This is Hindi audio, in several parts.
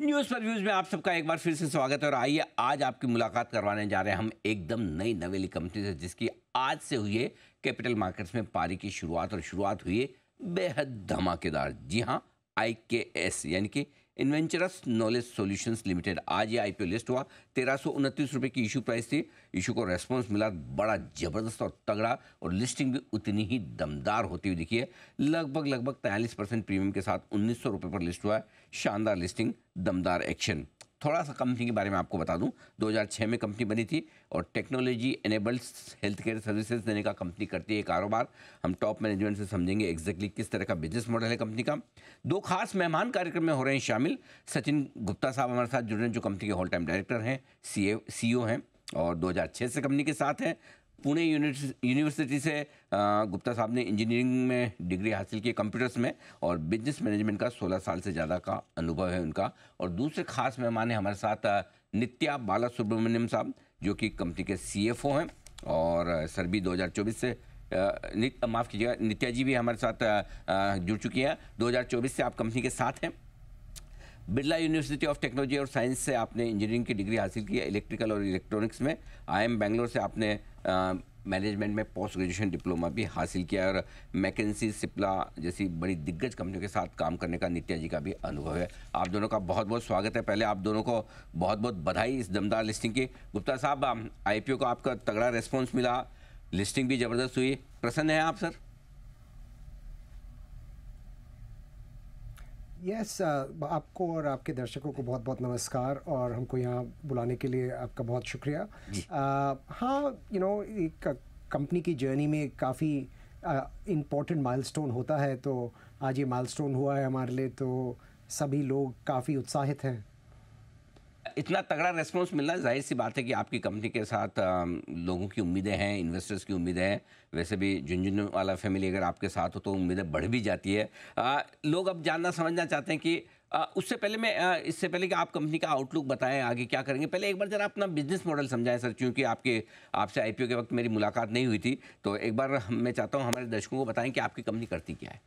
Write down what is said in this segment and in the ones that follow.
न्यूज़ पर व्यूज़ में आप सबका एक बार फिर से स्वागत है। और आइए आज आपकी मुलाकात करवाने जा रहे हैं हम एकदम नई नवेली कंपनी से, जिसकी आज से हुई है कैपिटल मार्केट्स में पारी की शुरुआत। और शुरुआत हुई है बेहद धमाकेदार। जी हाँ, IKS यानी कि इन्वेंचरस नॉलेज सॉल्यूशंस लिमिटेड। आज ये IPO लिस्ट हुआ। 1329 रुपये की इशू प्राइस थी। इशू को रेस्पॉन्स मिला बड़ा ज़बरदस्त और तगड़ा, और लिस्टिंग भी उतनी ही दमदार होती हुई दिखी है। लगभग 43% प्रीमियम के साथ 1900 रुपये पर लिस्ट हुआ है। शानदार लिस्टिंग, दमदार एक्शन। थोड़ा सा कंपनी के बारे में आपको बता दूं, 2006 में कंपनी बनी थी और technology enabled health care services देने का कंपनी करती है कारोबार। हम टॉप मैनेजमेंट से समझेंगे एग्जैक्टली किस तरह का बिजनेस मॉडल है कंपनी का। दो खास मेहमान कार्यक्रम में हो रहे हैं शामिल। सचिन गुप्ता साहब हमारे साथ जुड़ रहे हैं, जो कंपनी के होल टाइम डायरेक्टर हैं, CEO हैं और 2006 से कंपनी के साथ हैं। पुणे यूनिवर्सिटी से गुप्ता साहब ने इंजीनियरिंग में डिग्री हासिल की कंप्यूटर्स में, और बिजनेस मैनेजमेंट का 16 साल से ज़्यादा का अनुभव है उनका। और दूसरे खास मेहमान हैं हमारे साथ नित्या बाला सुब्रमण्यम साहब, जो कि कंपनी के CFO हैं। और सर भी 2024 से माफ़ कीजिएगा, नित्या जी भी हमारे साथ जुड़ चुकी हैं। 2024 से आप कंपनी के साथ हैं। बिरला यूनिवर्सिटी ऑफ टेक्नोलॉजी और साइंस से आपने इंजीनियरिंग की डिग्री हासिल की है, इलेक्ट्रिकल और इलेक्ट्रॉनिक्स में। IIM बैंगलोर से आपने मैनेजमेंट में पोस्ट ग्रेजुएशन डिप्लोमा भी हासिल किया है, और मैकेंसी, सिप्ला जैसी बड़ी दिग्गज कंपनियों के साथ काम करने का नित्या जी का भी अनुभव है। आप दोनों का बहुत बहुत स्वागत है। पहले आप दोनों को बहुत बहुत बधाई इस दमदार लिस्टिंग की। गुप्ता साहब, IPO को आपका तगड़ा रिस्पॉन्स मिला, लिस्टिंग भी ज़बरदस्त हुई, प्रसन्न हैं आप सर? यस, आपको और आपके दर्शकों को बहुत बहुत नमस्कार, और हमको यहाँ बुलाने के लिए आपका बहुत शुक्रिया। हाँ, एक कंपनी की जर्नी में काफ़ी इम्पोर्टेंट माइलस्टोन होता है, तो आज ये माइलस्टोन हुआ है हमारे लिए, तो सभी लोग काफ़ी उत्साहित हैं। इतना तगड़ा रेस्पॉन्स मिलना, जाहिर सी बात है कि आपकी कंपनी के साथ लोगों की उम्मीदें हैं, इन्वेस्टर्स की उम्मीदें हैं। वैसे भी झुंझुनवाला फैमिली अगर आपके साथ हो तो उम्मीदें बढ़ भी जाती है। लोग अब जानना समझना चाहते हैं कि उससे पहले इससे पहले कि आप कंपनी का आउटलुक बताएं आगे क्या करेंगे, पहले एक बार जरा अपना बिजनेस मॉडल समझाएं सर, क्योंकि आपसे IPO के वक्त मेरी मुलाकात नहीं हुई थी। तो एक बार मैं चाहता हूँ हमारे दर्शकों को बताएं कि आपकी कंपनी करती क्या है।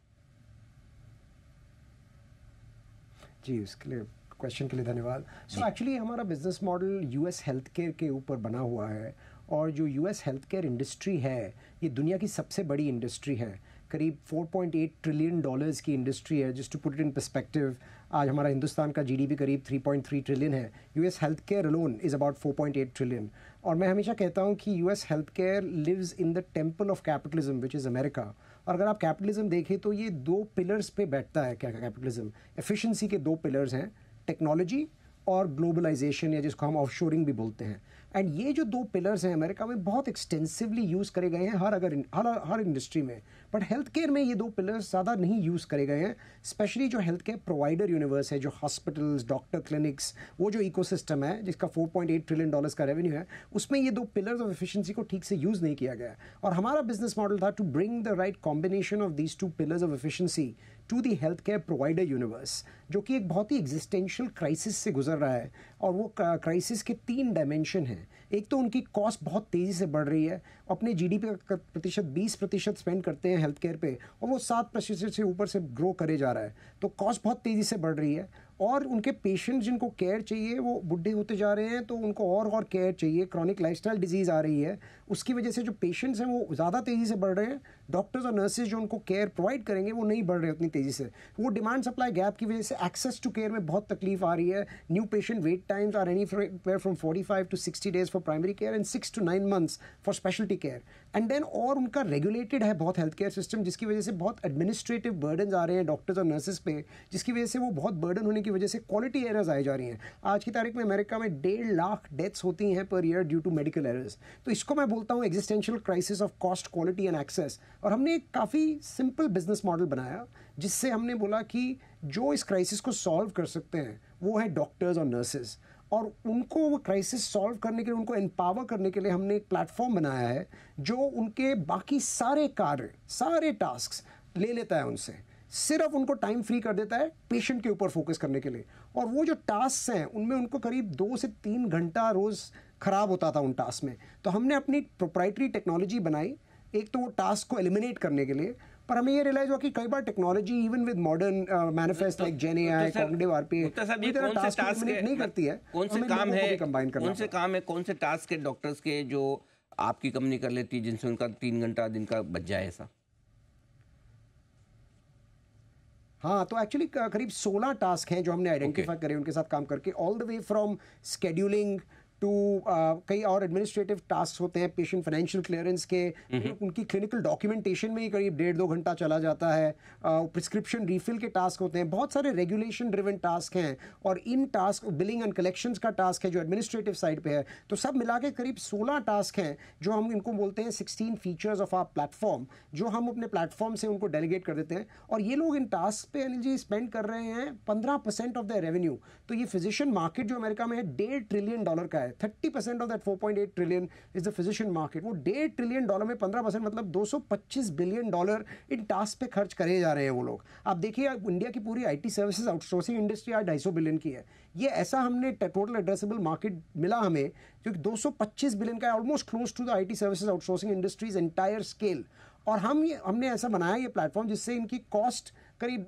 जी, उसके लिए क्वेश्चन के लिए धन्यवाद। सो एक्चुअली हमारा business model US health care के ऊपर बना हुआ है, और जो US हेल्थ केयर इंडस्ट्री है ये दुनिया की सबसे बड़ी इंडस्ट्री है। करीब $4.8 ट्रिलियन की इंडस्ट्री है। Just to put it in perspective, आज हमारा हिंदुस्तान का GDP करीब 3.3 ट्रिलियन है। US health care alone is about 4.8 trillion. और मैं हमेशा कहता हूँ कि US health care lives in the temple of capitalism which is America. और अगर आप कैपिटलिज्म देखें तो ये दो पिलर्स पे बैठता है। क्या कैपिटलिज्म? एफिशिएंसी के दो पिलर्स हैं, टेक्नोलॉजी और ग्लोबलाइजेशन, या जिसको हम ऑफशोरिंग भी बोलते हैं। एंड ये जो दो पिलर्स हैं अमेरिका में बहुत एक्सटेंसिवली यूज़ करे गए हैं हर इंडस्ट्री में। बट हेल्थ केयर में ये दो पिलर्स ज़्यादा नहीं यूज़ करे गए हैं। स्पेशली जो हेल्थ केयर प्रोवाइडर यूनिवर्स है, जो हॉस्पिटल्स, डॉक्टर, क्लिनिक्स, वो जो इकोसिस्टम है जिसका $4.8 ट्रिलियन का रेवेन्यू है, उसमें ये दो पिलर्स ऑफ एफिशिएंसी को ठीक से यूज़ नहीं किया गया। और हमारा बिजनेस मॉडल था to bring the right combination of these two pillars of efficiency to the health care provider universe, जो कि एक बहुत ही एग्जिस्टेंशियल क्राइसिस से गुजर रहा है। और वो क्राइसिस के 3 डायमेंशन हैं। एक तो उनकी कॉस्ट बहुत तेज़ी से बढ़ रही है। अपने GDP का प्रतिशत 20% स्पेंड करते हैं हेल्थ केयर पे, और वो 7% से ऊपर से ग्रो करे जा रहा है। तो कॉस्ट बहुत तेज़ी से बढ़ रही है, और उनके पेशेंट जिनको केयर चाहिए वो बुढ़े होते जा रहे हैं, तो उनको और केयर चाहिए। क्रॉनिक लाइफस्टाइल डिजीज़ आ रही है, उसकी वजह से जो पेशेंट्स हैं वो ज़्यादा तेज़ी से बढ़ रहे हैं। डॉक्टर्स और नर्सेज जो उनको केयर प्रोवाइड करेंगे वो नहीं बढ़ रहे उतनी तेज़ी से। वो डिमांड सप्लाई गैप की वजह से एक्सेस टू केयर में बहुत तकलीफ आ रही है। New patient wait times are anywhere from 45 to 60 days for primary care and 6 to 9 months for speciality care. And then और उनका रेगुलेटेड है बहुत हेल्थ केयर सिस्टम, जिसकी वजह से बहुत एडमिनिस्ट्रेटिव बर्डन आ रहे हैं डॉक्टर्स और नर्सेज पे, जिसकी वजह से वो बहुत बर्डन होने की वजह से क्वालिटी एरर्स आई जा रही हैं। आज की तारीख में अमेरिका में 1.5 लाख डेथ्स होती हैं per year due to medical errors. तो इसको मैं बोलता हूँ existential crisis of cost, quality and access. और हमने एक काफ़ी सिंपल बिजनेस मॉडल बनाया, जिससे हमने बोला कि जो इस क्राइसिस को सॉल्व कर सकते हैं वो है डॉक्टर्स और नर्सेज। और उनको वो क्राइसिस सॉल्व करने के लिए, उनको एम्पावर करने के लिए हमने एक प्लेटफॉर्म बनाया है जो उनके बाकी सारे कार्य, सारे टास्क ले लेता है उनसे, सिर्फ उनको टाइम फ्री कर देता है पेशेंट के ऊपर फोकस करने के लिए। और वो जो टास्क हैं उनमें उनको करीब 2 से 3 घंटा रोज़ ख़राब होता था उन टास्क में। तो हमने अपनी प्रोप्राइटरी टेक्नोलॉजी बनाई, एक तो वो टास्क को एलिमिनेट करने के लिए, पर हमें ये रियलाइज हुआ कि कई बार technology even with modern manifest like gen AI, cognitive RPA नहीं करती है। कौन से काम है, कौन से टास्क है डॉक्टर्स के जो आपकी कंपनी कर लेती है, जिनसे उनका 3 घंटा दिन का बच जाए ऐसा? हाँ, तो एक्चुअली करीब 16 टास्क हैं जो हमने आइडेंटिफाई करे उनके साथ काम करके, all the way from scheduling to कई और एडमिनिस्ट्रेटिव टास्क होते हैं, पेशेंट फाइनेंशियल क्लियरेंस के, उनकी क्लिनिकल डॉक्यूमेंटेशन में ही करीब 1.5-2 घंटा चला जाता है, प्रिस्क्रिप्शन रिफिल के टास्क होते हैं, बहुत सारे रेगुलेशन ड्रिवन टास्क हैं, और इन टास्क बिलिंग एंड कलेक्शंस का टास्क है जो एडमिनिस्ट्रेटिव साइड पे है। तो सब मिला के करीब 16 टास्क हैं जो हम इनको बोलते हैं 16 फीचर्स ऑफ आवर प्लेटफॉर्म, जो हम अपने प्लेटफॉर्म से उनको डेलीगेट कर देते हैं, और ये लोग इन टास्क पे अनिल जी स्पेंड कर रहे हैं 15% ऑफ द रेवेन्यू। तो ये फिजिशियन मार्केट जो अमेरिका में है $1.5 ट्रिलियन का है, 30% of that 4.8 trillion is the physician market. वो $1.5 ट्रिलियन में 15% मतलब $225 बिलियन इन टास्क पे खर्च करे जा रहे हैं वो लोग। आप देखिए इंडिया की पूरी आईटी सर्विसेज आउटसोर्सिंग इंडस्ट्री आज 250 बिलियन की है। ये ऐसा हमने टोटल एड्रेसेबल मार्केट मिला हमें जो कि 225 बिलियन का है, almost close to the IT services outsourcing industries entire scale. और हमने ऐसा बनाया ये प्लेटफॉर्म जिससे इनकी कॉस्ट करीब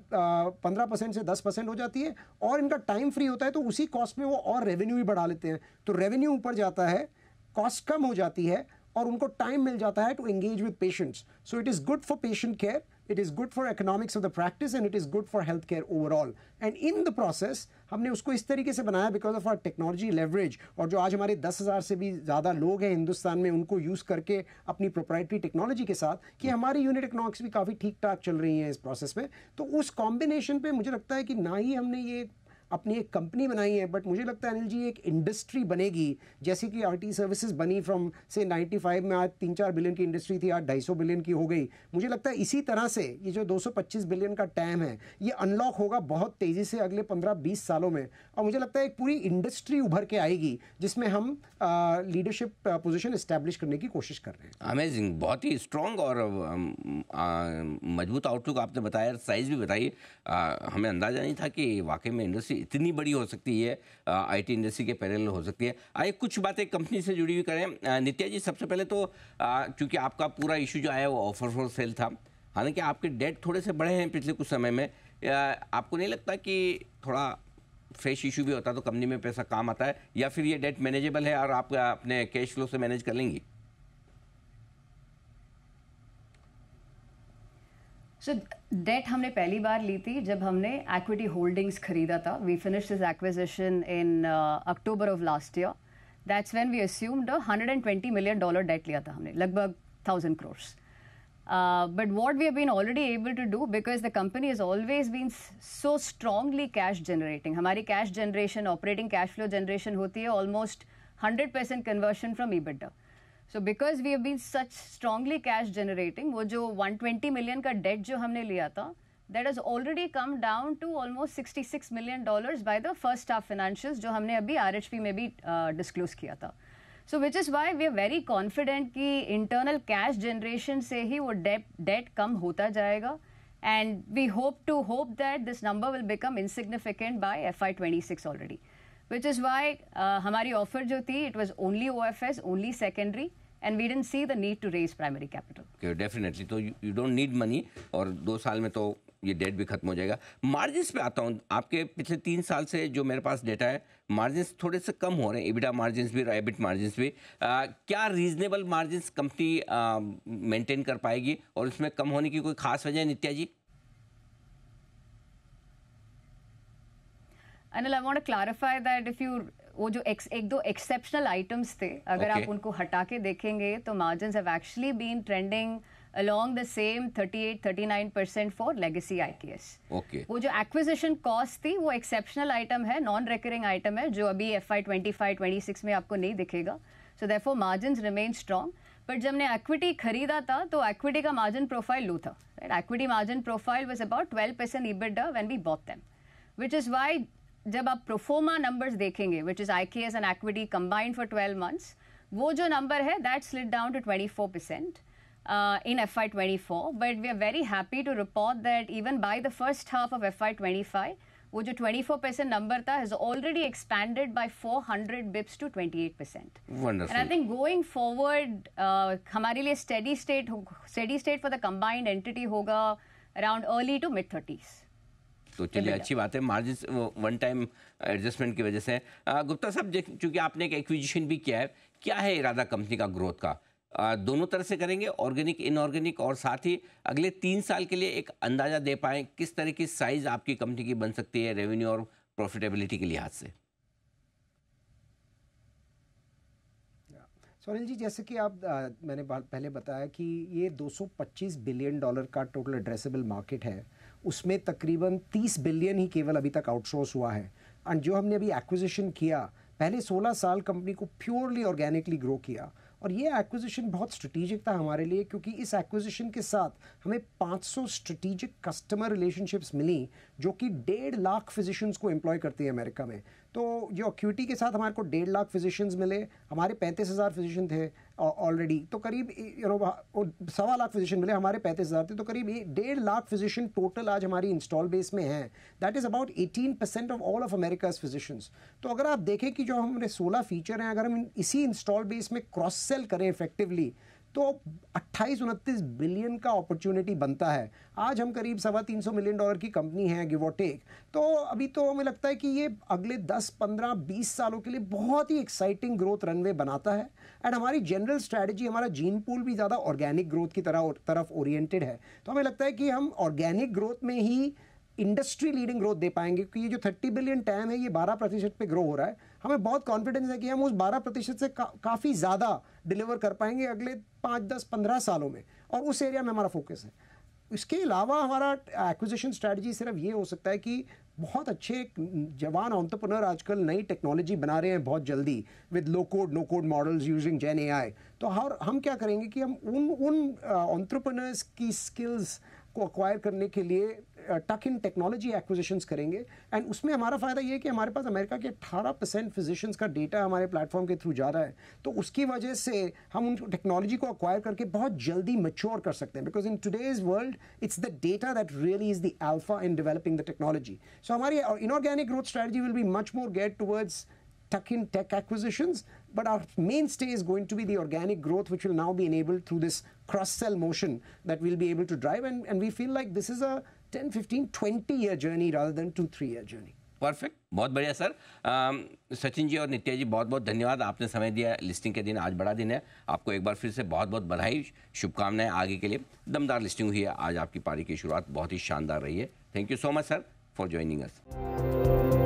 15% से 10% हो जाती है, और इनका टाइम फ्री होता है, तो उसी कॉस्ट में वो और रेवेन्यू भी बढ़ा लेते हैं। तो रेवेन्यू ऊपर जाता है, कॉस्ट कम हो जाती है, और उनको टाइम मिल जाता है to engage with patients. So it is good for patient care, it is good for economics of the practice, and it is good for healthcare overall. And in the process हमने उसको इस तरीके से बनाया because of our technology leverage, और जो आज हमारे 10,000 से भी ज़्यादा लोग हैं हिंदुस्तान में, उनको यूज़ करके अपनी प्रोप्राइटरी टेक्नोलॉजी के साथ, कि हमारी यूनिट इकोनॉमिक्स भी काफ़ी ठीक ठाक चल रही हैं इस प्रोसेस में। तो उस कॉम्बिनेशन पे मुझे लगता है कि ना ही हमने ये अपनी एक कंपनी बनाई है, बट मुझे लगता है अनिल जी एक इंडस्ट्री बनेगी, जैसे कि आईटी सर्विसेज बनी फ्रॉम से 95 में, आज 3-4 बिलियन की इंडस्ट्री थी, आज 250 बिलियन की हो गई। मुझे लगता है इसी तरह से ये जो 225 बिलियन का टैम है, ये अनलॉक होगा बहुत तेज़ी से अगले 15-20 सालों में, और मुझे लगता है एक पूरी इंडस्ट्री उभर के आएगी जिसमें हम लीडरशिप पोजीशन इस्टेब्लिश करने की कोशिश कर रहे हैं। अमेजिंग, बहुत ही स्ट्रॉन्ग और मजबूत आउटलुक आपने बताया, साइज़ भी बताइए। हमें अंदाज़ा नहीं था कि वाकई में इंडस्ट्री इतनी बड़ी हो सकती है, आईटी इंडस्ट्री के पैरेलल हो सकती है। आइए कुछ बातें कंपनी से जुड़ी हुई करें। नित्या जी, सबसे पहले तो क्योंकि आपका पूरा इशू जो आया वो ऑफर फॉर सेल था, हालांकि आपके डेट थोड़े से बढ़े हैं पिछले कुछ समय में, आपको नहीं लगता कि थोड़ा फ्रेश इशू भी होता तो कंपनी में पैसा काम आता है, या फिर ये डेट मैनेजेबल है और आप अपने कैश फ्लो से मैनेज कर लेंगी? सो डेट हमने पहली बार ली थी जब हमने इक्विटी होल्डिंग्स खरीदा था। We finished this acquisition in October of last year. That's when we assumed $120 million debt लिया था हमने, लगभग 1000 crores. But what we have been already able to do, because the company has always been so strongly cash generating, हमारी cash generation, operating cash flow generation होती है almost 100% conversion from EBITDA. So because we have been such strongly cash generating, वो जो 120 million का debt जो हमने लिया था, that has already come down to almost $66 million by the first half financials जो हमने अभी RHP में भी disclose किया था. So which is why we are very confident कि internal cash generation से ही वो debt कम होता जाएगा, and we hope that this number will become insignificant by FY26 already. Which is why हमारी offer जो थी, it was only OFS, only secondary, and we didn't see the need to raise primary capital. Okay, definitely. तो you don't need money, और 2 साल में तो ये डेट भी खत्म हो जाएगा। मार्जिन्स पे आता हूँ, आपके पिछले 3 साल से जो मेरे पास डेटा है, मार्जिन्स थोड़े से कम हो रहे हैं, EBITDA मार्जिन्स भी, एबिट मार्जिन्स भी। क्या रीजनेबल मार्जिन्स कंपनी मेंटेन कर पाएगी, और इसमें कम होने की कोई खास वजह है नित्या जी? Anil, I want to clarify that if you वो जो एक दो एक्सेप्शनल आइटम्स थे, अगर आप उनको हटा के देखेंगे तो margins have actually been trending along the same 38-39% for legacy IKS. Okay. वो जो acquisition cost थी वो exceptional item है, non recurring item है, जो अभी FY25-26 में आपको नहीं दिखेगा. So therefore margins remain strong. But जब हमने equity खरीदा था तो equity का margin profile लो था. Right? Equity margin profile was about 12% EBITDA when we bought them. Which is why जब आप pro forma numbers देखेंगे, which is IKS and equity combined for 12 months, वो जो number है that slid down to 24%. In FY24, but we are very happy to report that even by the first half of FY25, वो जो 24% नंबर था has already expanded by 400 bips to 28%. Wonderful. And I think going forward हमारे लिए steady state for the combined entity होगा around early to mid 30s. तो चलिए अच्छी बात है. मार्जिन वन टाइम एडजस्टमेंट की वजह से. गुप्ता साहब, चूंकि आपने एक एक्विजिशन भी किया है, क्या है इरादा कंपनी का ग्रोथ का? दोनों तरह से करेंगे, ऑर्गेनिक इनऑर्गेनिक, और साथ ही अगले 3 साल के लिए एक अंदाजा दे पाएं किस तरह की साइज आपकी कंपनी की बन सकती है रेवेन्यू और प्रॉफिटेबिलिटी के लिहाज से? सोनिल जी, जैसे कि आप मैंने पहले बताया कि ये $225 बिलियन का टोटल एड्रेसेबल मार्केट है. उसमें तकरीबन 30 बिलियन ही केवल अभी तक आउटसोर्स हुआ है. एंड जो हमने अभी एक्विजिशन किया, पहले 16 साल कंपनी को प्योरली ऑर्गेनिकली ग्रो किया. और ये एक्विजिशन बहुत स्ट्रेटेजिक था हमारे लिए, क्योंकि इस एक्विजिशन के साथ हमें 500 स्ट्रेटेजिक कस्टमर रिलेशनशिप्स मिली जो कि 1.5 लाख फिजिशियंस को एम्प्लॉय करती है अमेरिका में. तो जो अक्यूटी के साथ हमारे को 1.5 लाख फिजिशियंस मिले. हमारे 35,000 फिजिशियन थे ऑलरेडी, तो करीब 1.25 लाख फिजिशियन मिले. हमारे 35,000 थे, तो करीब 1.5 लाख फिजिशियन टोटल आज हमारी इंस्टॉल बेस में हैं. That is about 18% of all of America's physicians. तो अगर आप देखें कि जो हमारे 16 फीचर हैं, अगर हम इसी इंस्टॉल बेस में क्रॉस सेल करें इफेक्टिवली, तो 28-29 बिलियन का अपॉर्चुनिटी बनता है. आज हम करीब $325 मिलियन की कंपनी है, गिव और टेक. तो अभी तो हमें लगता है कि ये अगले 10, 15, 20 सालों के लिए बहुत ही एक्साइटिंग ग्रोथ रनवे बनाता है. एंड हमारी जनरल स्ट्रैटेजी, हमारा जीन पूल भी ज़्यादा ऑर्गेनिक ग्रोथ की तरफ ओरिएंटेड है. तो हमें लगता है कि हम ऑर्गेनिक ग्रोथ में ही इंडस्ट्री लीडिंग ग्रोथ दे पाएंगे, क्योंकि ये जो 30 बिलियन टैम है, ये 12% पे ग्रो हो रहा है. हमें बहुत कॉन्फिडेंस है कि हम उस 12% से काफ़ी ज़्यादा डिलीवर कर पाएंगे अगले 5, 10, 15 सालों में. और उस एरिया में हमारा फोकस है. इसके अलावा हमारा एक्विजिशन स्ट्रैटेजी सिर्फ ये हो सकता है कि बहुत अच्छे जवान एंटरप्रेन्योर आजकल नई टेक्नोलॉजी बना रहे हैं बहुत जल्दी, with low code no code models using gen AI. तो हम क्या करेंगे कि हम उन एंटरप्रेन्योर्स की स्किल्स को अक्वायर करने के लिए टक इन टेक्नोलॉजी एक्विजिशंस करेंगे. एंड उसमें हमारा फ़ायदा ये है कि हमारे पास अमेरिका के 18% फिजिशियंस का डेटा हमारे प्लेटफॉर्म के थ्रू जा रहा है. तो उसकी वजह से हम उन टेक्नोलॉजी को अक्वायर करके बहुत जल्दी मैच्योर कर सकते हैं, because in today's world it's the data that really is the alpha in developing the technology. So हमारी inorganic growth strategy will be much more gate towards tuck-in tech acquisitions, but our mainstay is going to be the organic growth, which will now be enabled through this cross-sell motion that we'll be able to drive, and we feel like this is a 10, 15, 20-year journey rather than 2-3-year journey. Perfect, बहुत बढ़िया सर. सचिन जी और नित्या जी, बहुत बहुत धन्यवाद, आपने समय दिया. लिस्टिंग के दिन आज बड़ा दिन है, आपको एक बार फिर से बहुत बहुत बधाई, शुभकामनाएं आगे के लिए. दमदार लिस्टिंग हुई है आज, आपकी पारी की शुरुआत बहुत ही शानदार रही है. Thank you so much sir for joining us.